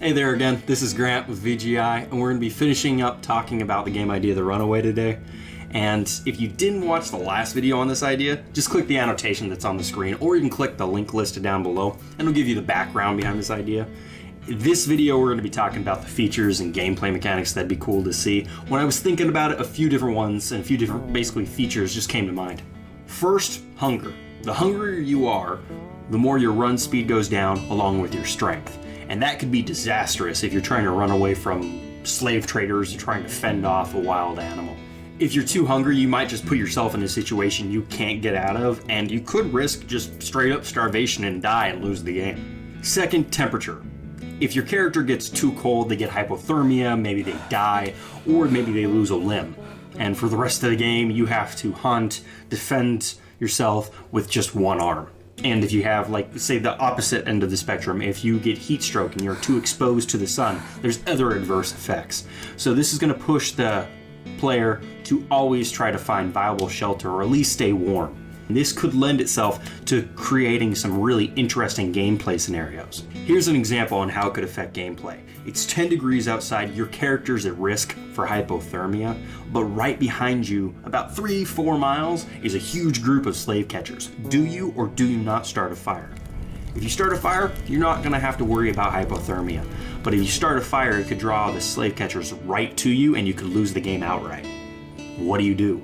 Hey there again, this is Grant with VGI, and we're going to be finishing up talking about the game idea, the Runaway, today. And if you didn't watch the last video on this idea, just click the annotation that's on the screen, or you can click the link listed down below, and it'll give you the background behind this idea. This video, we're going to be talking about the features and gameplay mechanics that'd be cool to see. When I was thinking about it, a few different ones and a few different, basically, features just came to mind. First, hunger. The hungrier you are, the more your run speed goes down, along with your strength. And that could be disastrous if you're trying to run away from slave traders or trying to fend off a wild animal. If you're too hungry, you might just put yourself in a situation you can't get out of, and you could risk just straight up starvation and die and lose the game. Second, temperature. If your character gets too cold, they get hypothermia, maybe they die, or maybe they lose a limb. And for the rest of the game, you have to hunt, defend yourself with just one arm. And if you have, like, say the opposite end of the spectrum, if you get heat stroke and you're too exposed to the sun, there's other adverse effects. So this is going to push the player to always try to find viable shelter or at least stay warm. This could lend itself to creating some really interesting gameplay scenarios. Here's an example on how it could affect gameplay. It's 10 degrees outside, your character's at risk for hypothermia, but right behind you, about 3-4 miles, is a huge group of slave catchers. Do you or do you not start a fire? If you start a fire, you're not going to have to worry about hypothermia. But if you start a fire, it could draw the slave catchers right to you and you could lose the game outright. What do?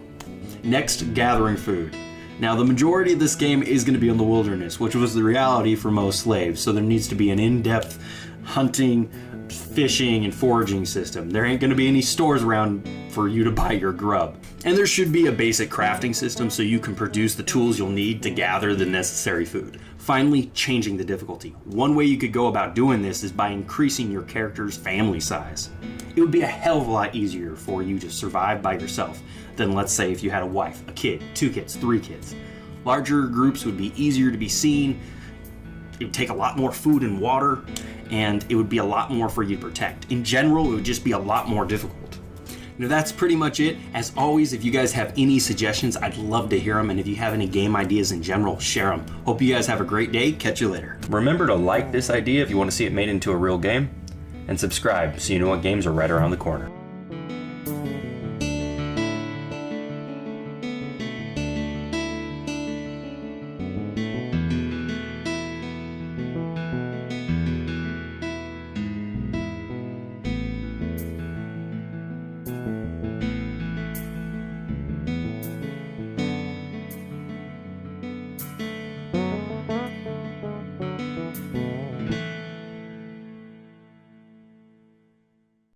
Next, gathering food. Now, the majority of this game is going to be in the wilderness, which was the reality for most slaves, so there needs to be an in-depth hunting, fishing, and foraging system. There ain't going to be any stores around for you to buy your grub. And there should be a basic crafting system so you can produce the tools you'll need to gather the necessary food. Finally, changing the difficulty. One way you could go about doing this is by increasing your character's family size. It would be a hell of a lot easier for you to survive by yourself than, let's say, if you had a wife, a kid, 2 kids, 3 kids. Larger groups would be easier to be seen, it would take a lot more food and water, and it would be a lot more for you to protect. In general, it would just be a lot more difficult. Now that's pretty much it. As always, if you guys have any suggestions, I'd love to hear them, and if you have any game ideas in general, share them. Hope you guys have a great day. Catch you later. Remember to like this idea if you want to see it made into a real game, and subscribe so you know what games are right around the corner.